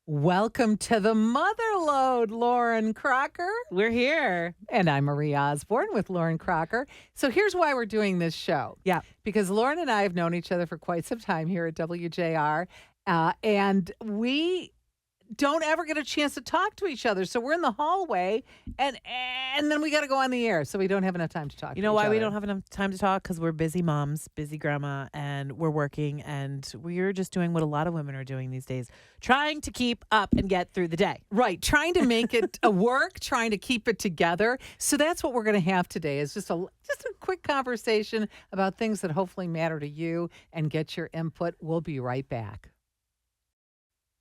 Welcome to the Motherload, Lauren Crocker. We're here. And I'm Marie Osborne with Lauren Crocker. So here's why we're doing this show. Yeah. Because Lauren and I have known each other for quite some time here at WJR. And we don't ever get a chance to talk to each other. So we're in the hallway and then we got to go on the air. So we don't have enough time to talk to each other. You know why we don't have enough time to talk? Because we're busy moms, busy grandma, and we're working. And we're just doing what a lot of women are doing these days, trying to keep up and get through the day. Right. Trying to make it a work, trying to keep it together. So that's what we're going to have today is just a quick conversation about things that hopefully matter to you and get your input. We'll be right back.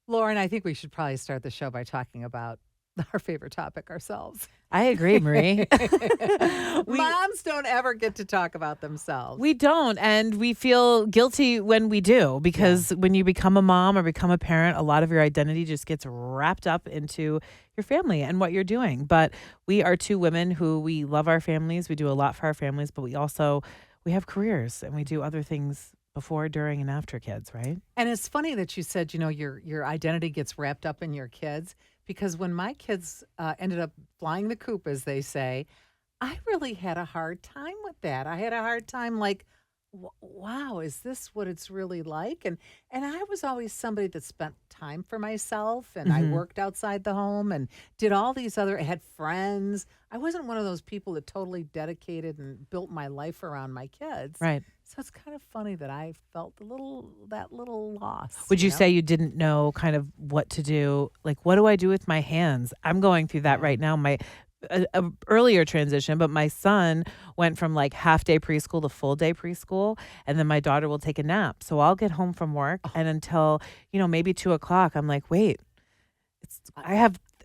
Lauren, I think we should probably start the show by talking about our favorite topic ourselves. I agree, Marie. Moms don't ever get to talk about themselves. We don't. And we feel guilty when we do, because when you become a mom or become a parent, a lot of your identity just gets wrapped up into your family and what you're doing. But we are two women who we love our families. We do a lot for our families, but we have careers and we do other things before, during, and after kids, right? And it's funny that you said, your identity gets wrapped up in your kids, because when my kids ended up flying the coop, as they say, I really had a hard time with that. I had a hard time like, wow, is this what it's really like? And I was always somebody that spent time for myself, and I worked outside the home and did all these I had friends. I wasn't one of those people that totally dedicated and built my life around my kids. Right. So it's kind of funny that I felt that little loss. Would you say you didn't know kind of what to do? Like, what do I do with my hands? I'm going through that right now. My earlier transition, but my son went from like half day preschool to full day preschool, and then my daughter will take a nap. So I'll get home from work, and until maybe 2:00, I'm like, wait,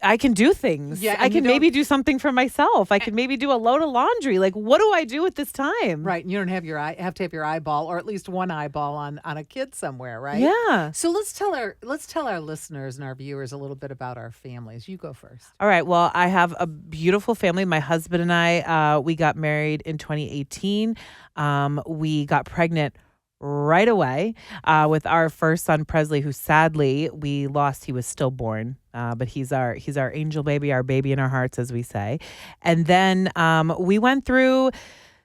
I can do things. Yeah, I can maybe do something for myself. I can maybe do a load of laundry. Like, what do I do with this time? Right. And you don't have have to have your eyeball, or at least one eyeball on a kid somewhere, right? Yeah. So let's tell our listeners and our viewers a little bit about our families. You go first. All right. Well, I have a beautiful family. My husband and I, we got married in 2018. We got pregnant right away with our first son, Presley, who sadly we lost. He was stillborn, but he's our angel baby, our baby in our hearts, as we say. And then we went through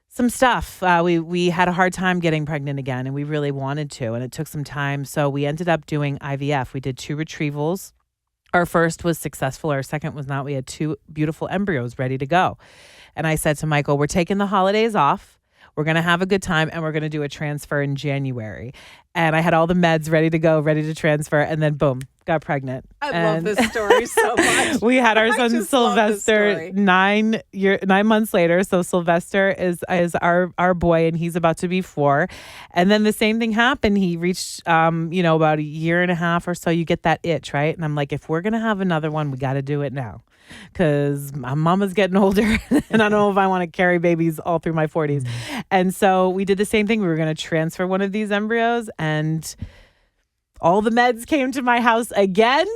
some stuff. We had a hard time getting pregnant again, and we really wanted to, and it took some time. So we ended up doing IVF. We did 2 retrievals. Our first was successful. Our second was not. We had 2 beautiful embryos ready to go. And I said to Michael, we're taking the holidays off. We're going to have a good time, and we're going to do a transfer in January. And I had all the meds ready to go, ready to transfer. And then, boom, got pregnant. I love this story so much. We had our son Sylvester 9 months later. So Sylvester is our boy, and he's about to be 4. And then the same thing happened. He reached, about a year and a half or so. You get that itch, right? And I'm like, if we're going to have another one, we got to do it now. Because my mama's getting older, and I don't know if I want to carry babies all through my 40s. And so we did the same thing. We were going to transfer one of these embryos, and all the meds came to my house again,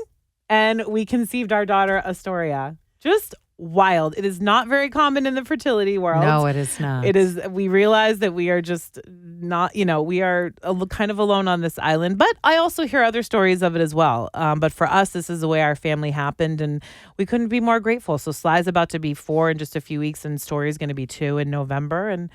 and we conceived our daughter, Astoria. Just wild. It is not very common in the fertility world. No, it is not. It is. We realize that we are just not, we are kind of alone on this island. But I also hear other stories of it as well. But for us, this is the way our family happened, and we couldn't be more grateful. So Sly's about to be 4 in just a few weeks, and Story's going to be 2 in November. And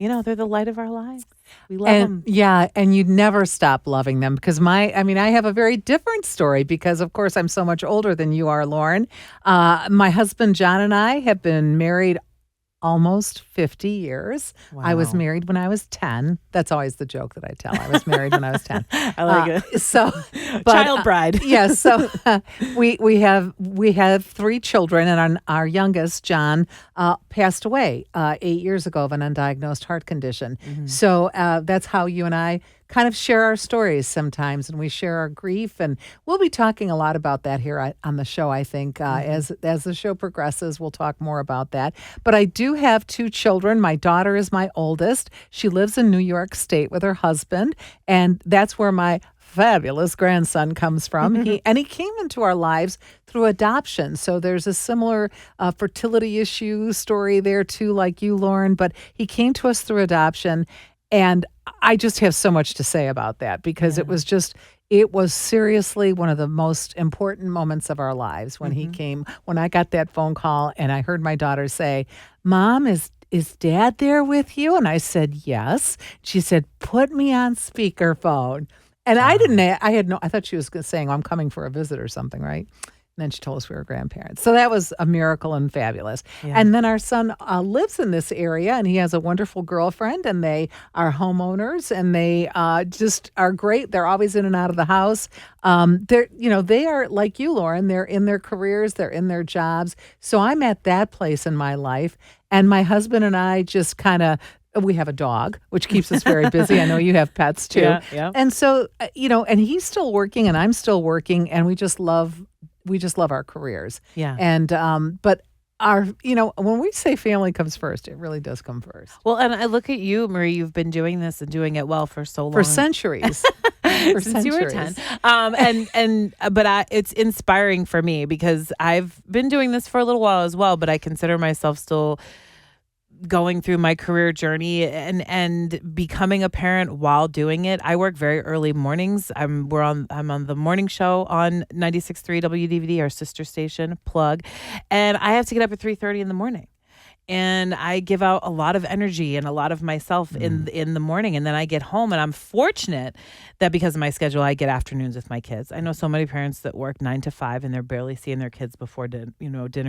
they're the light of our lives. We love them. Yeah, and you never stop loving them, because I have a very different story, because, of course, I'm so much older than you are, Lauren. My husband, John, and I have been married almost 50 years. Wow. I was married when I was 10. That's always the joke that I tell. I was married when I was 10. I like it. So, child bride. Yes. So we have 3 children, and our youngest, John, passed away 8 years ago of an undiagnosed heart condition. Mm-hmm. So that's how you and I kind of share our stories sometimes, and we share our grief, and we'll be talking a lot about that here on the show. I think as the show progresses, we'll talk more about that. But I do have 2 children. My daughter is my oldest. She lives in New York State with her husband, and that's where my fabulous grandson comes from. He came into our lives through adoption. So there's a similar fertility issue story there too, like you, Lauren. But he came to us through adoption, and I just have so much to say about that, because it was just it was seriously one of the most important moments of our lives when he came, when I got that phone call and I heard my daughter say, Mom, is Dad there with you? And I said, yes. She said, put me on speakerphone. And I thought she was saying, I'm coming for a visit or something, right? And then she told us we were grandparents. So that was a miracle and fabulous. Yeah. And then our son lives in this area, and he has a wonderful girlfriend, and they are homeowners, and they just are great. They're always in and out of the house. They are like you, Lauren. They're in their careers, they're in their jobs. So I'm at that place in my life, and my husband and I just kind of. We have a dog, which keeps us very busy. I know you have pets too. Yeah. And so, and he's still working and I'm still working, and we just love our careers. Yeah. And, but when we say family comes first, it really does come first. Well, and I look at you, Marie, you've been doing this and doing it well for so long. For centuries. Since you were 10. But it's inspiring for me because I've been doing this for a little while as well, but I consider myself still going through my career journey and becoming a parent while doing it. I work very early mornings. I'm on the morning show on 96.3 WDVD, our sister station, plug. And I have to get up at 3:30 in the morning. And I give out a lot of energy and a lot of myself in the morning. And then I get home, and I'm fortunate that because of my schedule, I get afternoons with my kids. I know so many parents that work 9 to 5 and they're barely seeing their kids before dinner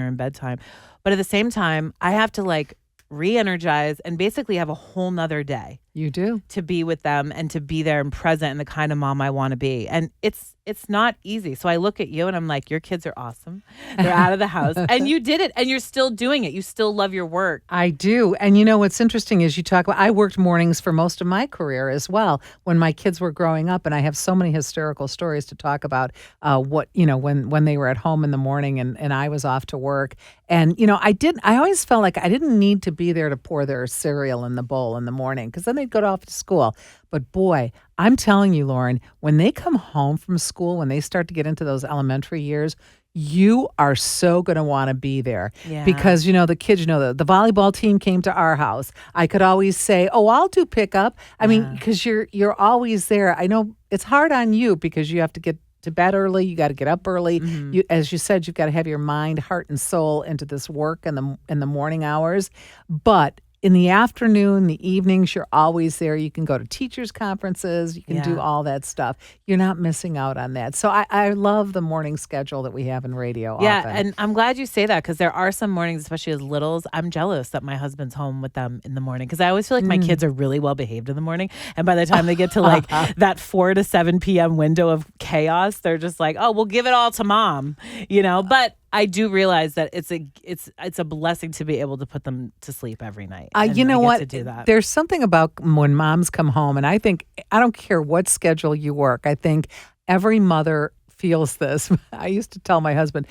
and bedtime. But at the same time, I have to re-energize and basically have a whole nother day. You do. To be with them and to be there and present and the kind of mom I want to be. And it's not easy. So I look at you and I'm like, your kids are awesome. They're out of the house. And you did it. And you're still doing it. You still love your work. I do. And what's interesting is you talk about, I worked mornings for most of my career as well when my kids were growing up. And I have so many hysterical stories to talk about when they were at home in the morning and I was off to work. And, I always felt like I didn't need to be there to pour their cereal in the bowl in the morning because then they'd go off to school. But boy, I'm telling you, Lauren, when they come home from school, when they start to get into those elementary years, you are so going to want to be there because, the kids, the volleyball team came to our house. I could always say, oh, I'll do pickup. I mean, because you're always there. I know it's hard on you because you have to get to bed early. You got to get up early. As you said, you've got to have your mind, heart, and soul into this work in the morning hours. But in the afternoon, the evenings, you're always there. You can go to teachers' conferences. You can do all that stuff. You're not missing out on that. So I love the morning schedule that we have in radio often. And I'm glad you say that because there are some mornings, especially as littles, I'm jealous that my husband's home with them in the morning because I always feel like my kids are really well behaved in the morning. And by the time they get to that 4 to 7 p.m. window of chaos, they're just like, oh, we'll give it all to mom, But I do realize that it's a blessing to be able to put them to sleep every night. You know what? To do that. There's something about when moms come home, and I think I don't care what schedule you work. I think every mother feels this. I used to tell my husband,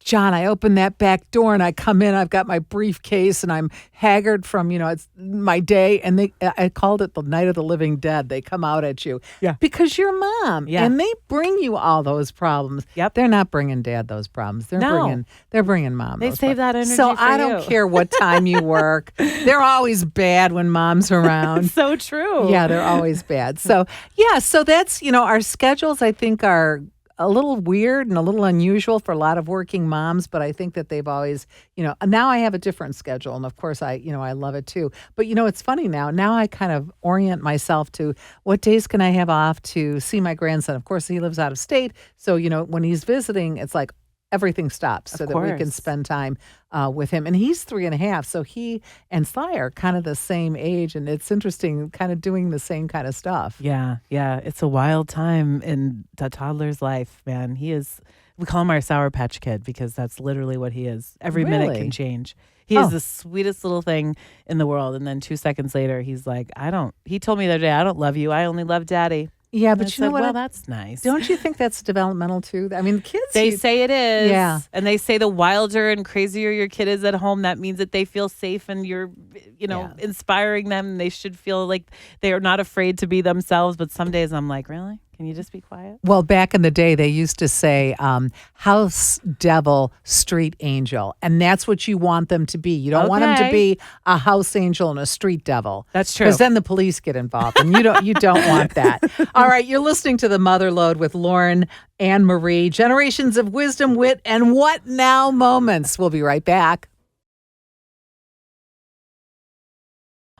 John, I open that back door and I come in, I've got my briefcase and I'm haggard from, it's my day. And I called it the night of the living dead. They come out at you because you're mom and they bring you all those problems. Yep. They're not bringing dad those problems. They're bringing mom. They those save problems. that energy So for I don't care what time you work. They're always bad when mom's around. So true. Yeah, they're always bad. So so that's, our schedules I think are a little weird and a little unusual for a lot of working moms, but I think that they've always, now I have a different schedule. And of course I love it too. But it's funny now I kind of orient myself to what days can I have off to see my grandson. Of course, he lives out of state. So, when he's visiting, it's like everything stops so that we can spend time with him. And he's 3.5. So he and Sly are kind of the same age. And it's interesting kind of doing the same kind of stuff. Yeah. It's a wild time in the toddler's life, man. We call him our Sour Patch Kid because that's literally what he is. Every minute can change. He is the sweetest little thing in the world. And then 2 seconds later, he's like, he told me the other day, I don't love you. I only love daddy. Yeah, but you know what? Well, that's nice. Don't you think that's developmental too? I mean, kids. They say it is. Yeah. And they say the wilder and crazier your kid is at home, that means that they feel safe and you're, inspiring them. They should feel like they are not afraid to be themselves. But some days I'm like, really? Can you just be quiet? Well, back in the day, they used to say house devil, street angel. And that's what you want them to be. You don't want them to Okay. be a house angel and a street devil. That's true. Because then the police get involved, and you don't want that. All right, you're listening to the Motherload with Lauren and Marie. Generations of wisdom, wit, and what now moments. We'll be right back.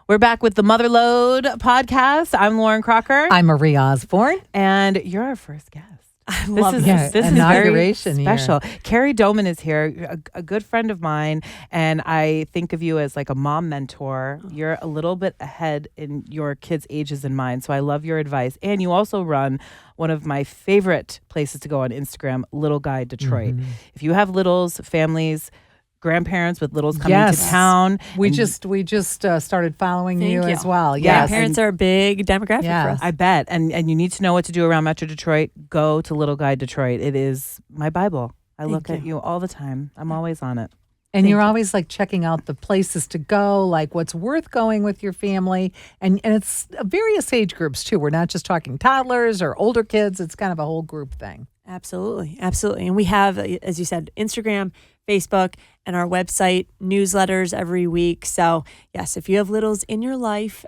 We're back with the Motherload podcast. I'm Lauren Crocker. I'm Marie Osborne. And you're our first guest. I love this. Yeah, Is, this is inauguration very year. special. Kerry Doman is here, a good friend of mine, and I think of you as like a mom mentor. You're a little bit ahead in your kids' ages than mine, so I love your advice. And you also run one of my favorite places to go on Instagram, Little Guy Detroit. If you have littles, families, grandparents with littles coming to town. We just started following you as well. Yeah, Yes. Parents are a big demographic for us. I bet. And you need to know what to do around Metro Detroit. Go to Little Guy Detroit. It is my Bible. I look at you all the time. I'm always on it. And you're always like checking out the places to go, like what's worth going with your family. And it's various age groups too. We're not just talking toddlers or older kids. It's kind of a whole group thing. Absolutely. Absolutely. And we have, as you said, Instagram, Facebook, and our website, newsletters every week. So, yes, if you have littles in your life,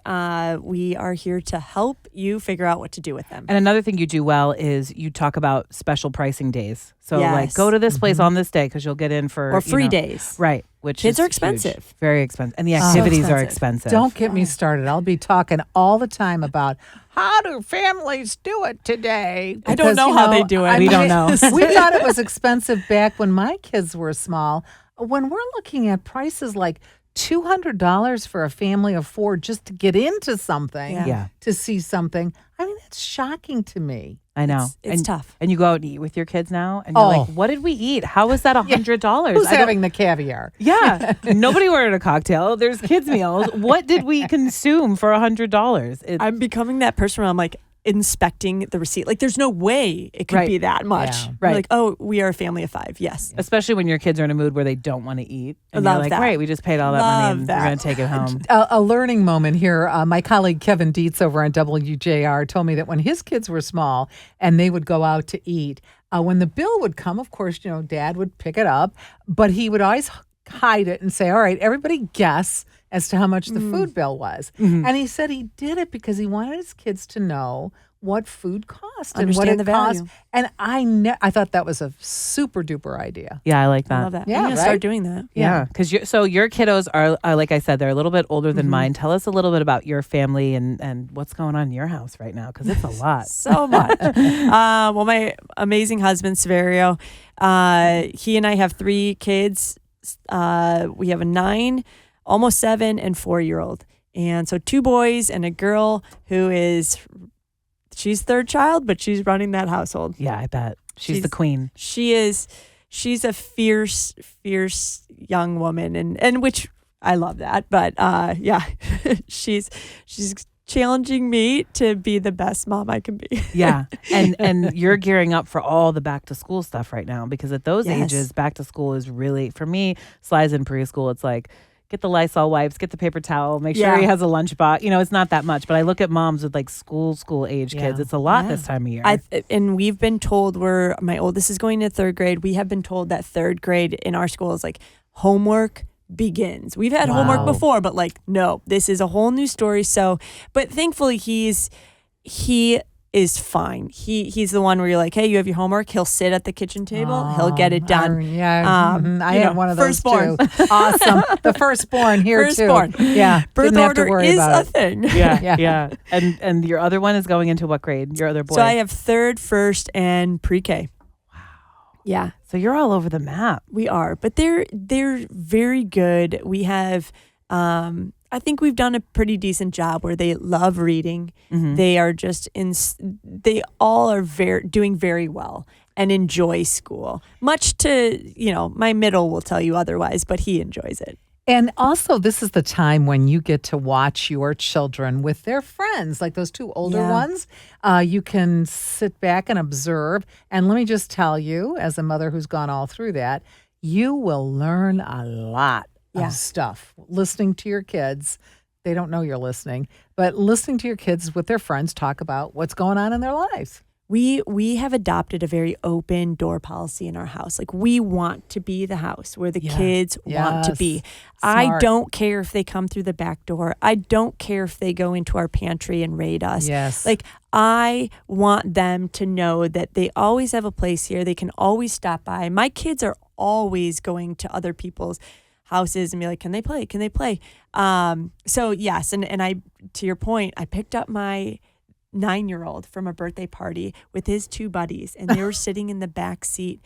we are here to help you figure out what to do with them. And another thing you do well is you talk about special pricing days. So, like, Yes. go to this place on this day because you'll get in for Or free days. Right. Which Kids is are huge. expensive. Very expensive. And the activities are expensive. expensive. Don't get me started. I'll be talking all the time about how do families do it today? I don't know how they do it. We don't know. We thought it was expensive back when my kids were small. When we're looking at prices like $200 for a family of 4 just to get into something, Yeah. to see something, I mean, that's shocking to me. I know. It's and, tough. And you go out and eat with your kids now, and you're like, what did we eat? How was that $100? Who's I don't- having the caviar? Yeah. Nobody ordered a cocktail. There's kids' meals. What did we consume for $100? I'm becoming that person where I'm like inspecting the receipt. Like, there's no way it could Right. be that much. Yeah. We're Right. like, oh, we are a family of 5. Yes. Especially when your kids are in a mood where they don't want to eat. And Love you're like, that. great, we just paid all that money Love and that. we're going to take it home. A learning moment here. My colleague Kevin Dietz over on WJR told me that when his kids were small and they would go out to eat, when the bill would come, of course, Dad would pick it up, but he would always hide it and say, all right, everybody guess as to how much the food bill was. And he said he did it because he wanted his kids to know what food cost and what Understand it the cost. value. And I thought that was a super duper idea. Yeah, I like that. I love that. Yeah, I'm going to right? start doing that. Yeah, because your kiddos are like I said, they're a little bit older than mine. Tell us a little bit about your family and what's going on in your house right now, because it's a lot. So much. Well, my amazing husband, Severio, he and I have 3 kids. We have a 9, almost 7, and 4-year-old. And so 2 boys and a girl who she's third child, but she's running that household. Yeah, I bet she's the queen. She's a fierce young woman, and which I love that. But yeah, she's challenging me to be the best mom I can be. Yeah, and you're gearing up for all the back to school stuff right now, because at those Yes. ages, back to school is really, for me, Sly's in preschool. It's like, get the Lysol wipes, get the paper towel, make sure Yeah. he has a lunchbox. It's not that much, but I look at moms with like school age kids. It's a lot this time of year. And we've been told my oldest is going to 3rd grade. We have been told that 3rd grade in our school is like homework begins. We've had homework before, but like, no, this is a whole new story. So, but thankfully he is fine. He's the one where you're like, hey, you have your homework. He'll sit at the kitchen table. He'll get it done. I had one of those firstborn. too. Awesome. The firstborn here Firstborn. too. Yeah. Birth Didn't have to order worry is about a it. thing. Yeah. And your other one is going into what grade? Your other boy? So I have 3rd, 1st, and pre-K. Wow. Yeah. So you're all over the map. We are, but they're very good. We have, I think we've done a pretty decent job where they love reading. Mm-hmm. They are just they all are doing very well and enjoy school. Much to my middle will tell you otherwise, but he enjoys it. And also, this is the time when you get to watch your children with their friends, like those 2 older ones. You can sit back and observe. And let me just tell you, as a mother who's gone all through that, you will learn a lot of stuff listening to your kids. They don't know you're listening, but listening to your kids with their friends talk about what's going on in their lives. we have adopted a very open door policy in our house. Like, we want to be the house where the kids want to be. I Smart. don't care if they come through the back door. I don't care if they go into our pantry and raid us. Yes. Like, I want them to know that they always have a place here. They can always stop by. My kids are always going to other people's houses and be like, can they play? Can they play? So yes. And I, to your point, I picked up my 9-year-old from a birthday party with his 2 buddies, and they were sitting in the back seat,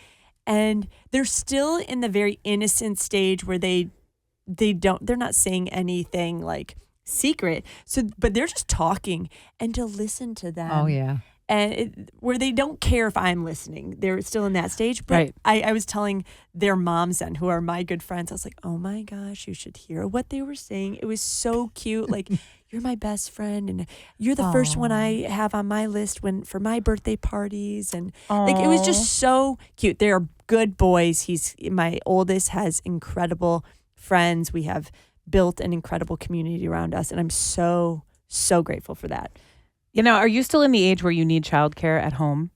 and they're still in the very innocent stage where they're not saying anything like secret. So, but they're just talking, and to listen to them. Oh, yeah. And where they don't care if I'm listening. They're still in that stage. But Right. I was telling their moms then, who are my good friends, I was like, oh my gosh, you should hear what they were saying. It was so cute. Like, you're my best friend, and you're the first one I have on my list for my birthday parties. And like, it was just so cute. They are good boys. My oldest has incredible friends. We have built an incredible community around us, and I'm so, so grateful for that. You know, are you still in the age where you need childcare at home?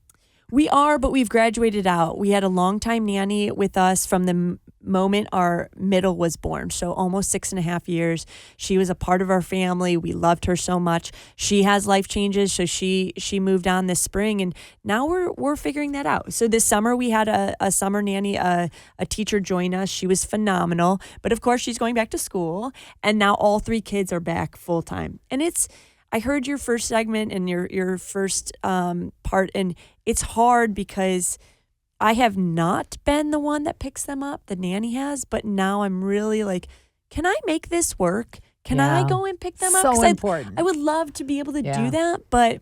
We are, but we've graduated out. We had a longtime nanny with us from the moment our middle was born, so almost 6.5 years. She was a part of our family. We loved her so much. She has life changes, so she moved on this spring, and now we're figuring that out. So this summer we had a summer nanny, a teacher join us. She was phenomenal, but of course she's going back to school, and now all 3 kids are back full time, and I heard your first segment and your first part, and it's hard because I have not been the one that picks them up. The nanny has, but now I'm really like, can I make this work? Can I go and pick them up? So 'Cause important. I would love to be able to do that, but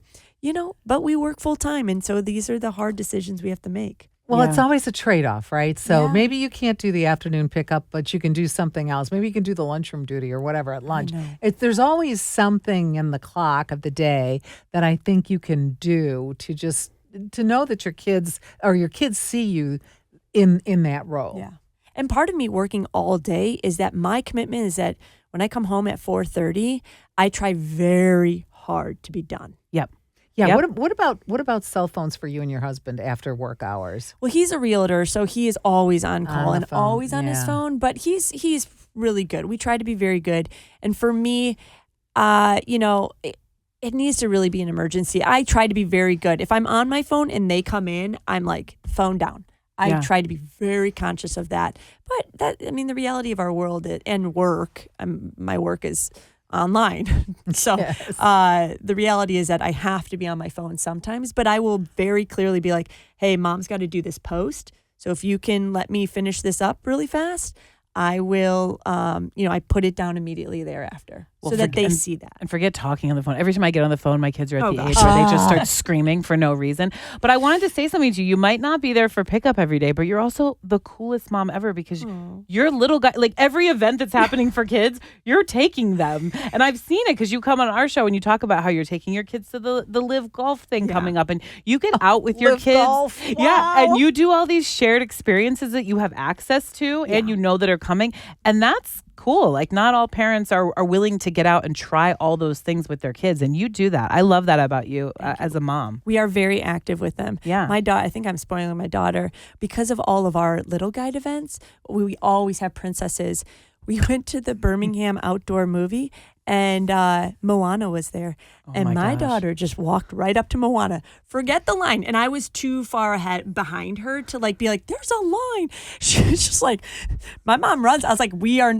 but we work full time, and so these are the hard decisions we have to make. Well, Yeah. it's always a trade-off, right? So Yeah. maybe you can't do the afternoon pickup, but you can do something else. Maybe you can do the lunchroom duty or whatever at lunch. know. There's always something in the clock of the day that I think you can do to know that your kids see you in that role. Yeah. And part of me working all day is that my commitment is that when I come home at 4:30, I try very hard to be done. Yep. Yeah. Yep. What about cell phones for you and your husband after work hours? Well, he's a realtor, so he is always on call the and phone, always on his yeah. phone, but he's really good. We try to be very good. And for me, it needs to really be an emergency. I try to be very good. If I'm on my phone and they come in, I'm like, phone down. I Yeah. try to be very conscious of that. But the reality of our world and work, my work is online. So Yes. the reality is that I have to be on my phone sometimes, but I will very clearly be like, hey, mom's got to do this post. So if you can let me finish this up really fast, I will, I put it down immediately thereafter so that they see that. And forget talking on the phone. Every time I get on the phone, my kids are at Oh, the gosh. age where they just start screaming for no reason. But I wanted to say something to you. You might not be there for pickup every day, but you're also the coolest mom ever because you're little guy. Like every event that's happening for kids, you're taking them. And I've seen it because you come on our show and you talk about how you're taking your kids to the live golf thing coming up, and you get out with your Live kids. golf. Yeah, Wow. and you do all these shared experiences that you have access to and you know that are coming, and that's cool. Like not all parents are willing to get out and try all those things with their kids, and you do that. I love that about you as a mom. We are very active with them. Yeah. My daughter, I think I'm spoiling my daughter because of all of our Little Guide events. We always have princesses. We went to the Birmingham outdoor movie, and Moana was there. And my my gosh. daughter just walked right up to Moana. Forget the line. And I was too far behind her to be like, there's a line. She was just like, my mom runs. I was like,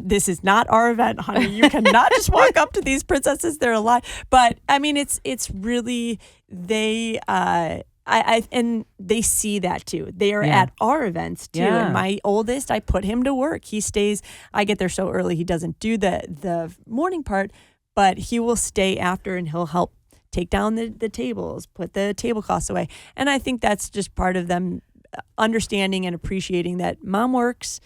this is not our event, honey. You cannot just walk up to these princesses. They're alive. But I mean, it's really, they, and they see that too. They are at our events too. Yeah. And my oldest, I put him to work. He stays. I get there so early. He doesn't do the morning part, but he will stay after and he'll help take down the tables, put the tablecloths away. And I think that's just part of them understanding and appreciating that mom works,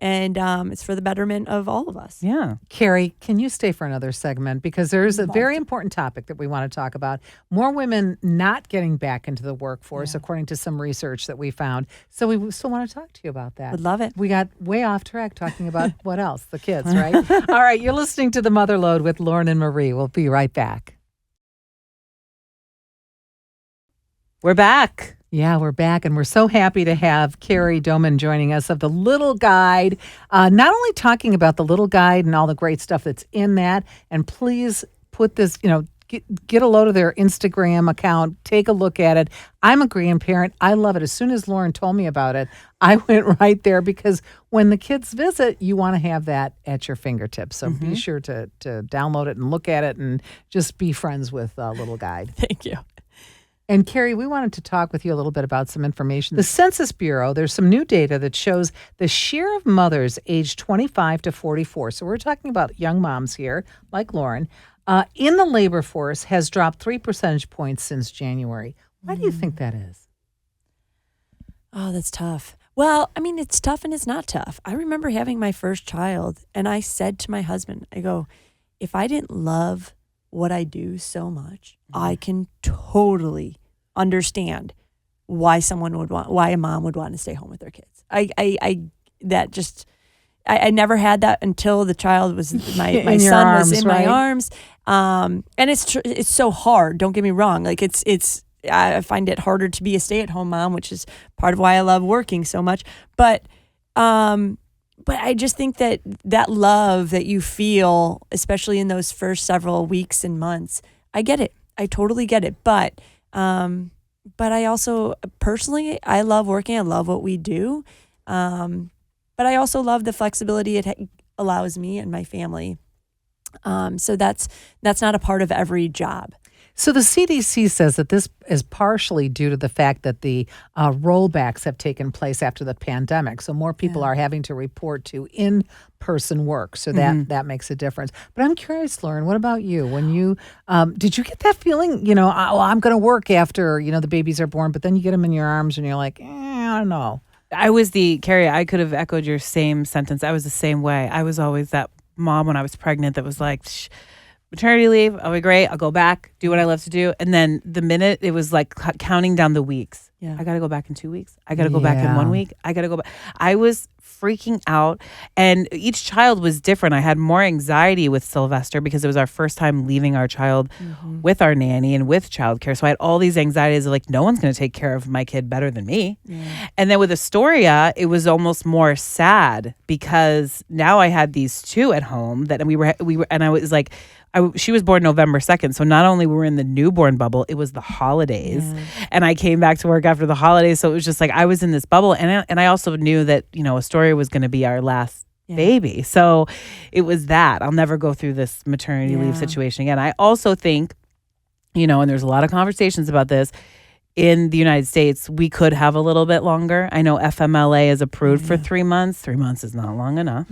and it's for the betterment of all of us. Yeah. Kerry, can you stay for another segment? Because there's a very important topic that we want to talk about. More women not getting back into the workforce, according to some research that we found. So we still want to talk to you about that. Would love it. We got way off track talking about what else? The kids, right? All right, you're listening to The Motherload with Lauren and Marie. We'll be right back. We're back. Yeah, we're back, and we're so happy to have Kerry Doman joining us of the Little Guide. Not only talking about the Little Guide and all the great stuff that's in that, and please put this, get a load of their Instagram account, take a look at it. I'm a grandparent. I love it. As soon as Lauren told me about it, I went right there because when the kids visit, you want to have that at your fingertips. So be sure to download it and look at it and just be friends with Little Guide. Thank you. And Kerry, we wanted to talk with you a little bit about some information. The Census Bureau, there's some new data that shows the share of mothers aged 25 to 44. So we're talking about young moms here, like Lauren, in the labor force has dropped 3 percentage points since January. Why do you think that is? Oh, that's tough. Well, I mean, it's tough and it's not tough. I remember having my first child, and I said to my husband, I go, if I didn't love what I do so much, I can totally understand why a mom would want to stay home with their kids. I never had that until the child was my son arms, was in right? my arms. And it's so hard. Don't get me wrong. Like I find it harder to be a stay-at-home mom, which is part of why I love working so much. But I just think that love that you feel, especially in those first several weeks and months, I get it. I totally get it. But I also personally, I love working. I love what we do. But I also love the flexibility it allows me and my family. So that's not a part of every job. So the CDC says that this is partially due to the fact that the rollbacks have taken place after the pandemic. So more people are having to report to in-person work. So that makes a difference. But I'm curious, Lauren, what about you? When you did you get that feeling? I'm going to work after the babies are born, but then you get them in your arms and you're like, I don't know. Kerry, I could have echoed your same sentence. I was the same way. I was always that mom when I was pregnant that was like, maternity leave, I'll be great. I'll go back, do what I love to do. And then the minute it was like counting down the weeks. Yeah. I got to go back in 2 weeks. I got to go back in 1 week. I got to go back. I was freaking out. And each child was different. I had more anxiety with Sylvester because it was our first time leaving our child with our nanny and with childcare. So I had all these anxieties of like, no one's going to take care of my kid better than me. Yeah. And then with Astoria, it was almost more sad because now I had these two at home that we were, and I was like, she was born November 2nd. So not only were we in the newborn bubble, it was the holidays. Yeah. And I came back to work after the holidays. So it was just like I was in this bubble. And I also knew that, Astoria was going to be our last baby. So it was that. I'll never go through this maternity leave situation again. I also think, and there's a lot of conversations about this, in the United States, we could have a little bit longer. I know FMLA is approved for 3 months. 3 months is not long enough.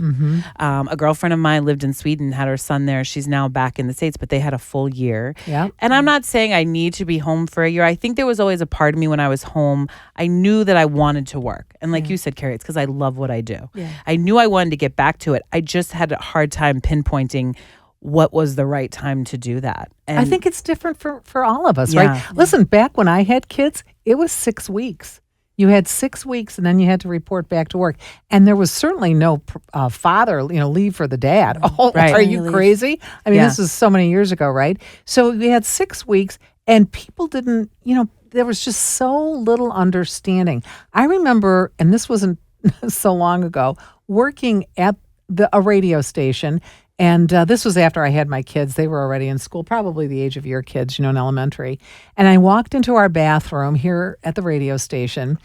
A girlfriend of mine lived in Sweden, had her son there. She's now back in the States, but they had a full year. Yeah. And I'm not saying I need to be home for a year. I think there was always a part of me when I was home, I knew that I wanted to work. And like you said, Kerry, it's because I love what I do. Yeah. I knew I wanted to get back to it. I just had a hard time pinpointing what was the right time to do that. And I think it's different for all of us, right? Listen, back when I had kids, it was 6 weeks. You had 6 weeks, and then you had to report back to work. And there was certainly no father, leave for the dad. Oh, right. Are you crazy? I mean, this was so many years ago, right? So we had 6 weeks, and people didn't, there was just so little understanding. I remember, and this wasn't so long ago, working at a radio station. And this was after I had my kids. They were already in school, probably the age of your kids, in elementary. And I walked into our bathroom here at the radio station,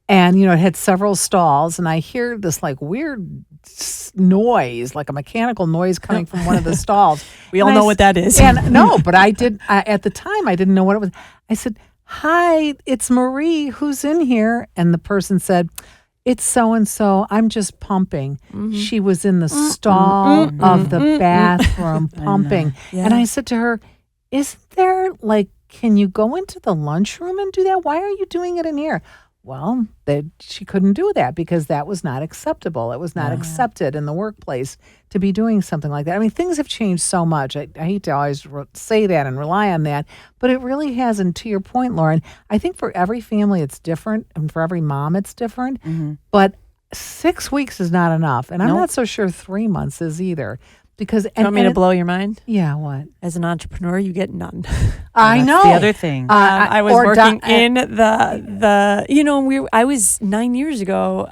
and, it had several stalls. And I hear this like weird noise, like a mechanical noise coming from one of the stalls. We all know what that is. And no, but I did. At the time, I didn't know what it was. I said, "Hi, it's Marie. Who's in here?" And the person said, "It's so-and-so. I'm just pumping." She was in the stall of the bathroom pumping. And I said to her, "Isn't there, can you go into the lunchroom and do that? Why are you doing it in here?" Well, she couldn't do that because that was not acceptable. It was not accepted in the workplace to be doing something like that. I mean, things have changed so much. I hate to always say that and rely on that, but it really has. And to your point, Lauren, I think for every family it's different, and for every mom it's different. But 6 weeks is not enough, and I'm not so sure 3 months is either. because You want me to blow your mind? Yeah, what? As an entrepreneur, you get none. I That's know. the other thing. I was working in I was 9 years ago.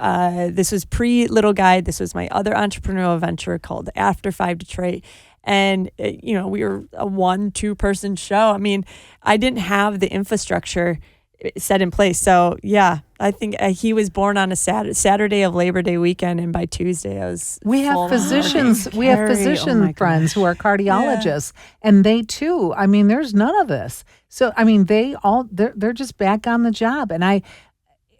This was pre-Little Guide. This was my other entrepreneurial venture called After 5 Detroit. And, we were a 1-2 person show. I mean, I didn't have the infrastructure set in place. So, yeah, I think he was born on a Saturday of Labor Day weekend. And by Tuesday, I was We have physicians. We have physician friends who are cardiologists, and they too. I mean, there's none of this. So, I mean, they're just back on the job, and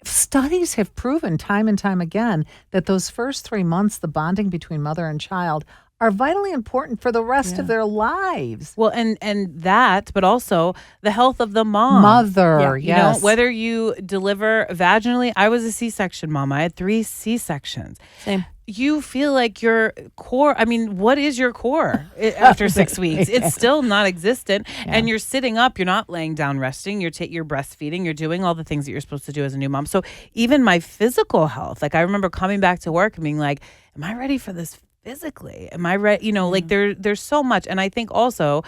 studies have proven time and time again that those first 3 months, the bonding between mother and child, are vitally important for the rest of their lives. Well, and that, but also the health of the mom. Mother, yes. Whether you deliver vaginally, I was a C-section mom. I had 3 C-sections. Same. You feel like your core, I mean, what is your core after 6 weeks? It's still not existent. Yeah. And you're sitting up, you're not laying down resting, you're breastfeeding, you're doing all the things that you're supposed to do as a new mom. So even my physical health, like I remember coming back to work and being like, am I ready for this physically? Am I ready? Like there's so much. And I think also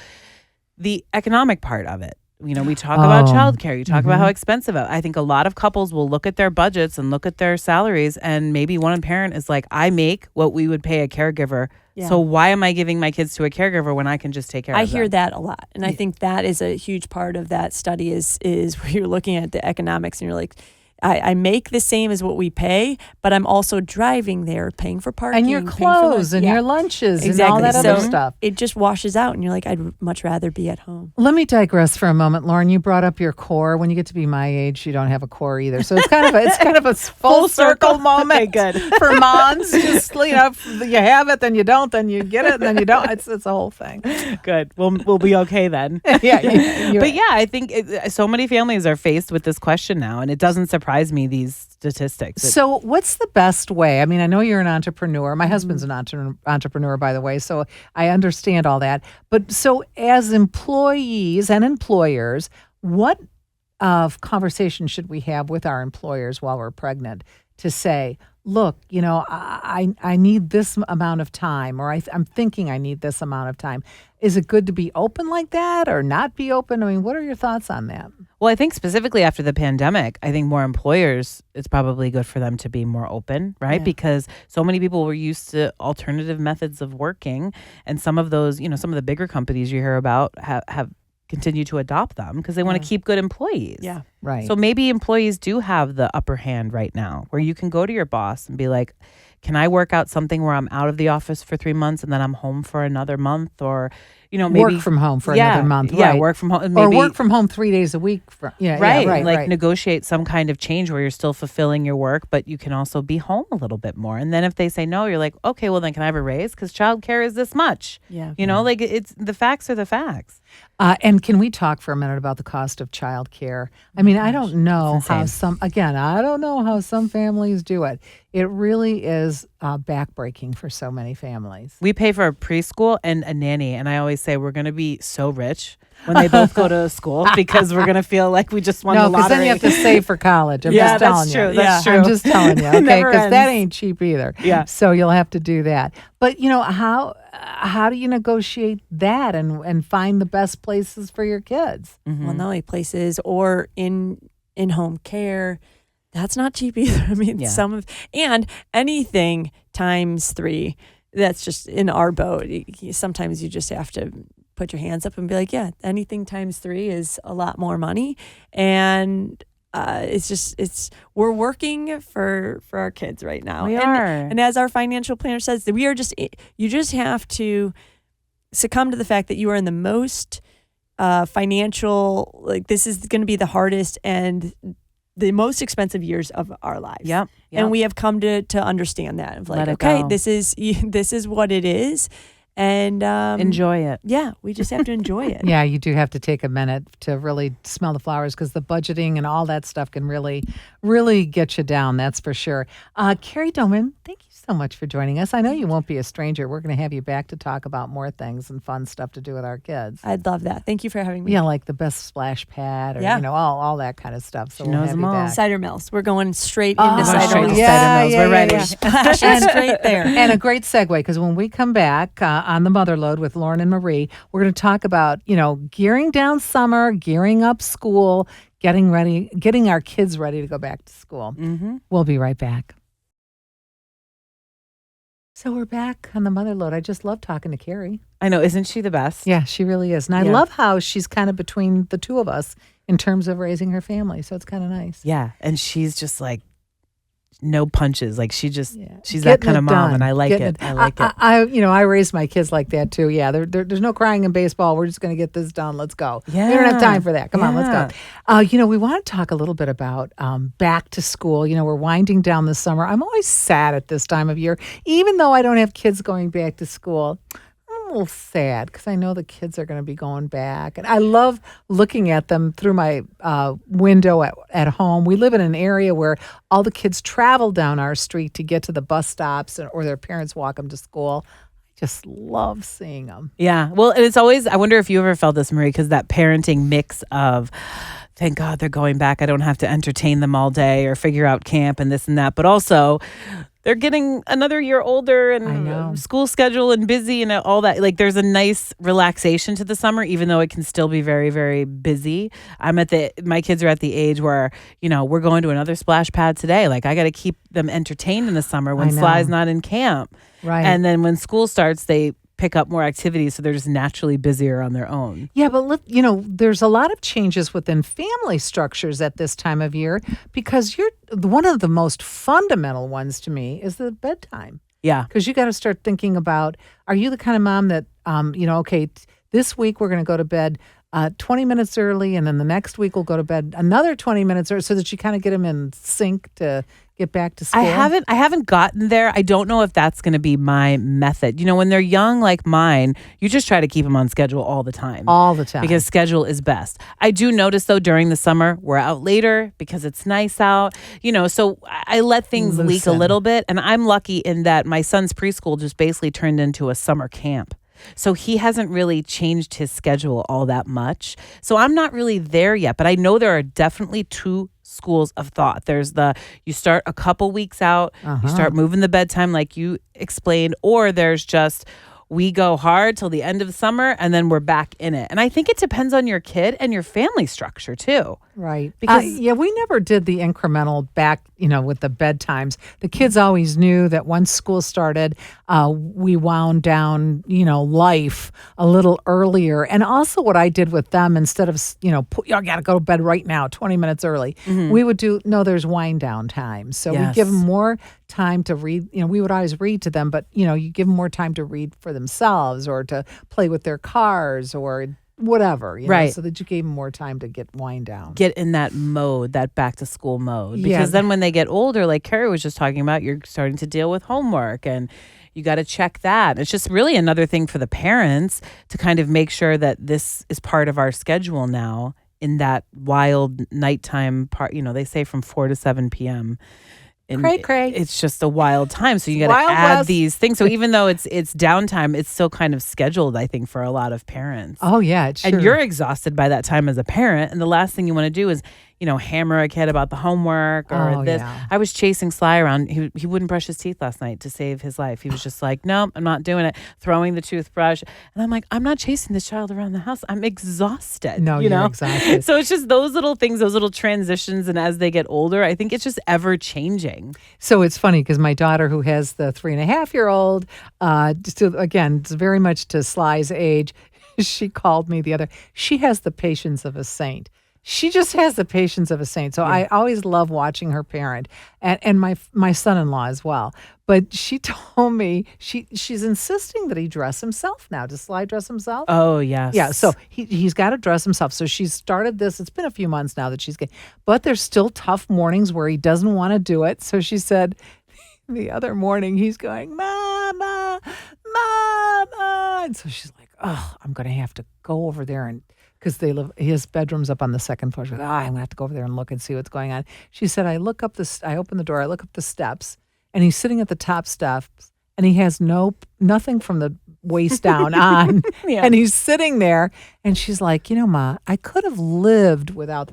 the economic part of it. We talk about childcare. You talk about how expensive it is. I think a lot of couples will look at their budgets and look at their salaries, and maybe one parent is like, I make what we would pay a caregiver. Yeah. So why am I giving my kids to a caregiver when I can just take care of them? I hear that a lot. And I think that is a huge part of that study is where you're looking at the economics and you're like, I make the same as what we pay, but I'm also driving there, paying for parking. And your clothes and your lunches and all that other stuff. It just washes out and you're like, I'd much rather be at home. Let me digress for a moment. Lauren, you brought up your core. When you get to be my age, you don't have a core either. So it's kind of a full circle moment good. For moms. Just, you have it, then you don't, then you get it, and then you don't. It's a whole thing. Good. We'll be okay then. I think so many families are faced with this question now, and it doesn't surprise me, these statistics. So what's the best way? I mean, I know you're an entrepreneur. My husband's an entrepreneur, by the way, so I understand all that. But so as employees and employers, what conversation should we have with our employers while we're pregnant to say, look, I need this amount of time, or I'm thinking I need this amount of time. Is it good to be open like that or not be open? I mean, what are your thoughts on that? Well, I think specifically after the pandemic, I think more employers, it's probably good for them to be more open, right? Yeah. Because so many people were used to alternative methods of working. And some of those, some of the bigger companies you hear about have continued to adopt them because they want to keep good employees. Yeah, right. So maybe employees do have the upper hand right now where you can go to your boss and be like, can I work out something where I'm out of the office for 3 months and then I'm home for another month? Or, maybe work from home for another month. Yeah, right. Work from home. Maybe, or work from home 3 days a week. Right. Negotiate some kind of change where you're still fulfilling your work, but you can also be home a little bit more. And then if they say no, you're like, okay, well then can I have a raise? Because childcare is this much. Yeah. It's the facts are the facts. And can we talk for a minute about the cost of childcare? I mean, I don't know how some families do it. It really is backbreaking for so many families. We pay for a preschool and a nanny, and I always say we're going to be so rich when they both go to school because we're going to feel like we just won the lottery. No, because then you have to save for college. I'm just telling you. That's true. I'm just telling you, okay? Because that ain't cheap either. Yeah. So you'll have to do that. But, how do you negotiate that and find the best places for your kids? Mm-hmm. Well, not only places or in-home care. That's not cheap either. I mean, and anything times 3, that's just in our boat. Sometimes you just have to put your hands up and be like, yeah, anything times 3 is a lot more money. And we're working for our kids right now. We are. And as our financial planner says, you just have to succumb to the fact that you are in the most financial, like this is going to be the hardest and the most expensive years of our lives. Yep. And we have come to understand that of like, okay, this is what it is. And enjoy it. Yeah, we just have to enjoy it. Yeah, you do have to take a minute to really smell the flowers because the budgeting and all that stuff can really, really get you down. That's for sure. Kerry Doman, thank you so much for joining us. I know you won't be a stranger. We're going to have you back to talk about more things and fun stuff to do with our kids. I'd love that. Thank you for having me. Yeah, like the best splash pad or, all that kind of stuff. So She we'll knows have them you all. back. Cider mills. We're going straight Oh, into Straight cider to mills. cider mills. We're ready. Splashing straight there. And a great segue, because when we come back on the Motherload with Lauren and Marie, we're going to talk about, gearing down summer, gearing up school, getting our kids ready to go back to school. Mm-hmm. We'll be right back. So we're back on the Motherload. I just love talking to Kerry. I know. Isn't she the best? Yeah, she really is. And I love how she's kind of between the two of us in terms of raising her family. So it's kind of nice. Yeah. And she's just like, no punches. Like she's Getting that kind of it mom, done. and I like it. I like it. I raised my kids like that too. Yeah, there's no crying in baseball. We're just going to get this done. Let's go. Yeah. We don't have time for that. Come on, let's go. We want to talk a little bit about back to school. We're winding down the summer. I'm always sad at this time of year, even though I don't have kids going back to school. I'm a little sad because I know the kids are going to be going back. And I love looking at them through my window at home. We live in an area where all the kids travel down our street to get to the bus stops or their parents walk them to school. I just love seeing them. Yeah. Well, and it's always, I wonder if you ever felt this, Marie, because that parenting mix of, thank God they're going back. I don't have to entertain them all day or figure out camp and this and that. But also, they're getting another year older and school schedule and busy and all that. Like there's a nice relaxation to the summer, even though it can still be very, very busy. My kids are at the age where, we're going to another splash pad today. Like I got to keep them entertained in the summer when Sly's not in camp. Right. And then when school starts, they pick up more activities, so they're just naturally busier on their own. Yeah, but there's a lot of changes within family structures at this time of year because one of the most fundamental ones to me is the bedtime. Yeah. Because you got to start thinking about, are you the kind of mom that, this week we're going to go to bed 20 minutes early, and then the next week we'll go to bed another 20 minutes early, so that you kind of get them in sync to get back to school? I haven't gotten there. I don't know if that's going to be my method. When they're young like mine, you just try to keep them on schedule all the time. All the time. Because schedule is best. I do notice though during the summer, we're out later because it's nice out. So I let things leak a little bit. And I'm lucky in that my son's preschool just basically turned into a summer camp. So he hasn't really changed his schedule all that much. So I'm not really there yet, but I know there are definitely two schools of thought. There's you start a couple weeks out, you start moving the bedtime like you explained, or there's just we go hard till the end of the summer and then we're back in it. And I think it depends on your kid and your family structure too. Right. Because we never did the incremental back, with the bedtimes. The kids always knew that once school started, we wound down, life a little earlier. And also what I did with them, instead of, I got to go to bed right now, 20 minutes early, we would do, there's wind down time. So we give them more time to read. We would always read to them, but, you give them more time to read for themselves or to play with their cars or whatever, right? So that you gave them more time to get wind down. Get in that mode, that back to school mode. Because then when they get older, like Kerry was just talking about, you're starting to deal with homework and you got to check that. It's just really another thing for the parents to kind of make sure that this is part of our schedule now in that wild nighttime part. They say from 4 to 7 p.m. Cray. It's just a wild time. So you got to add these things. So even though it's downtime, it's still kind of scheduled, I think, for a lot of parents. Oh, yeah. It's and you're exhausted by that time as a parent. And the last thing you want to do is, hammer a kid about the homework or this. Yeah. I was chasing Sly around. He wouldn't brush his teeth last night to save his life. He was just like, no, I'm not doing it. Throwing the toothbrush. And I'm like, I'm not chasing this child around the house. I'm exhausted. No, you're exhausted. So it's just those little things, those little transitions. And as they get older, I think it's just ever changing. So it's funny because my daughter, who has the 3.5-year-old, it's very much to Sly's age, she called me she has the patience of a saint. She just has the patience of a saint. So I always love watching her parent and my son-in-law as well. But she told me she's insisting that he dress himself now. Does Sly dress himself? Oh, yes. Yeah, so he's got to dress himself. So she's started this. It's been a few months now that she's getting, but there's still tough mornings where he doesn't want to do it. So she said the other morning he's going, Mama, Mama. And so she's like, oh, I'm going to have to go over there and, because his bedroom's up on the second floor. She's like, I'm going to have to go over there and look and see what's going on. She said, I open the door, I look up the steps, and he's sitting at the top steps, and he has nothing from the waist down on, Yeah. and he's sitting there, and she's like, Ma, I could have lived without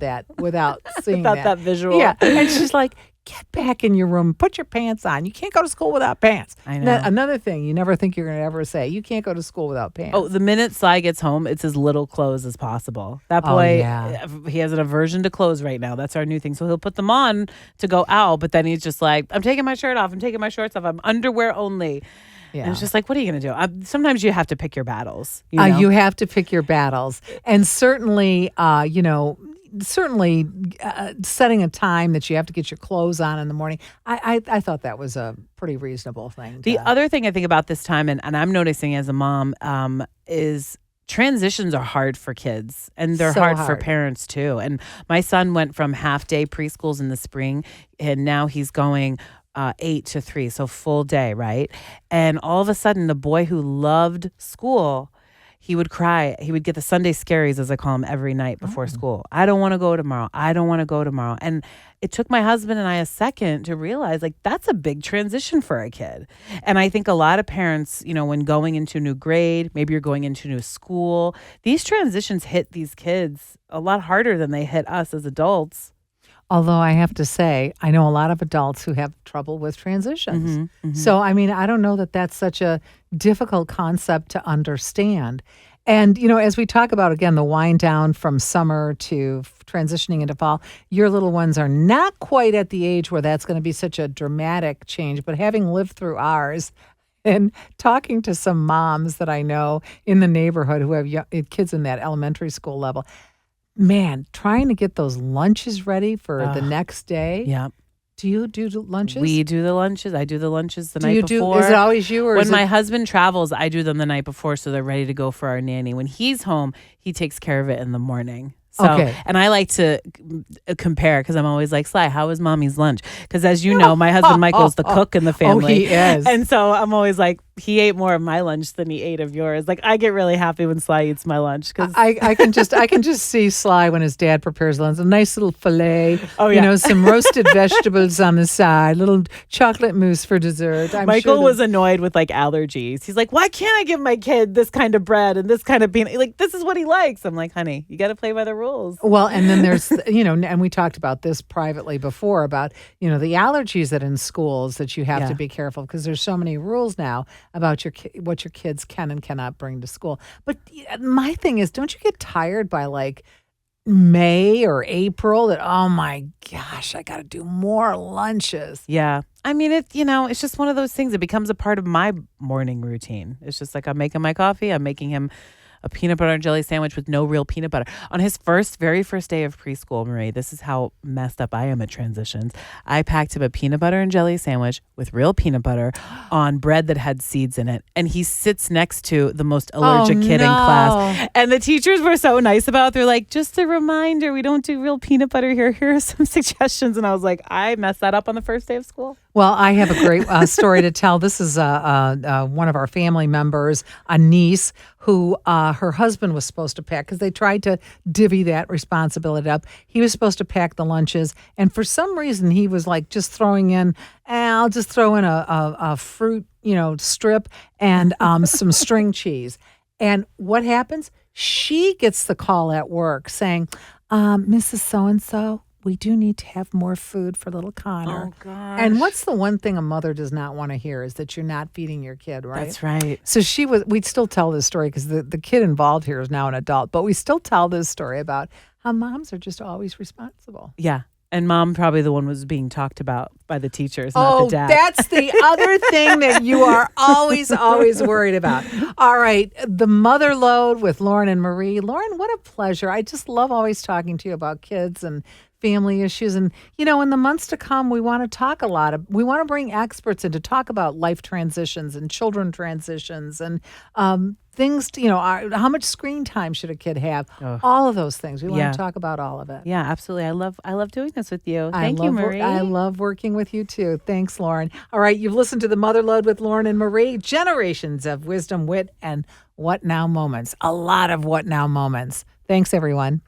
seeing Without that visual. Yeah, and she's like, get back in your room, put your pants on. You can't go to school without pants. I know. Another thing you never think you're going to ever say, you can't go to school without pants. Oh, the minute Sly gets home, it's as little clothes as possible. That boy, he has an aversion to clothes right now. That's our new thing. So he'll put them on to go out, but then he's just like, I'm taking my shirt off. I'm taking my shorts off. I'm underwear only. Yeah. And it's just like, what are you going to do? Sometimes you have to pick your battles. You have to pick your battles. And certainly, setting a time that you have to get your clothes on in the morning. I thought that was a pretty reasonable thing. The other thing I think about this time, and I'm noticing as a mom, is transitions are hard for kids, and they're hard for parents too. And my son went from half-day preschools in the spring, and now he's going 8 to 3, so full day, right? And all of a sudden, the boy who loved school, he would cry. He would get the Sunday scaries, as I call them, every night before school. I don't want to go tomorrow. I don't want to go tomorrow. And it took my husband and I a second to realize, like, that's a big transition for a kid. And I think a lot of parents, when going into a new grade, maybe you're going into a new school, these transitions hit these kids a lot harder than they hit us as adults. Although I have to say, I know a lot of adults who have trouble with transitions. So, I mean, I don't know that that's such a difficult concept to understand. And, as we talk about, again, the wind down from summer to transitioning into fall, your little ones are not quite at the age where that's going to be such a dramatic change. But having lived through ours and talking to some moms that I know in the neighborhood who have kids in that elementary school level, man, trying to get those lunches ready for the next day. Yeah. Do you do the lunches? We do the lunches. I do the lunches the night before. Is it always you? Or when my husband travels, I do them the night before so they're ready to go for our nanny. When he's home, he takes care of it in the morning. So, and I like to compare because I'm always like, Sly, how was mommy's lunch? Because as you know, my husband Michael's the cook in the family. Oh, he is. And so I'm always like, he ate more of my lunch than he ate of yours. Like, I get really happy when Sly eats my lunch because I can just see Sly when his dad prepares lunch. A nice little fillet. Oh, yeah. Some roasted vegetables on the side. Little chocolate mousse for dessert. Michael was annoyed with like allergies. He's like, why can't I give my kid this kind of bread and this kind of peanut? Like, this is what he likes. I'm like, honey, you got to play by the rules. Well, and then there's, and we talked about this privately before about, the allergies that in schools that you have to be careful because there's so many rules now about what your kids can and cannot bring to school. But my thing is, don't you get tired by like May or April that, oh my gosh, I got to do more lunches? Yeah. I mean, it's just one of those things. It becomes a part of my morning routine. It's just like I'm making my coffee. I'm making him a peanut butter and jelly sandwich with no real peanut butter. On his very first day of preschool, Marie, this is how messed up I am at transitions. I packed him a peanut butter and jelly sandwich with real peanut butter on bread that had seeds in it. And he sits next to the most allergic kid in class. And the teachers were so nice about it. They're like, just a reminder, we don't do real peanut butter here. Here are some suggestions. And I was like, I messed that up on the first day of school. Well, I have a great story to tell. This is one of our family members, a niece, who her husband was supposed to pack because they tried to divvy that responsibility up. He was supposed to pack the lunches, and for some reason, he was like just throwing in, I'll just throw in a fruit, strip and some string cheese. And what happens? She gets the call at work saying, Mrs. So-and-so, we do need to have more food for little Connor. Oh, gosh. And what's the one thing a mother does not want to hear is that you're not feeding your kid, right? That's right. So we'd still tell this story because the kid involved here is now an adult, but we still tell this story about how moms are just always responsible. Yeah. And mom probably the one was being talked about by the teachers, not the dad. That's the other thing that you are always worried about. All right. The Motherload with Lauren and Marie. Lauren, what a pleasure. I just love always talking to you about kids and family issues. And, in the months to come, we want to we want to bring experts in to talk about life transitions and children transitions and things, how much screen time should a kid have? All of those things. We want to talk about all of it. Yeah, absolutely. I love doing this with you. Thank you, Marie. I love working with you too. Thanks, Lauren. All right. You've listened to The Motherload with Lauren and Marie. Generations of wisdom, wit, and what now moments. A lot of what now moments. Thanks, everyone.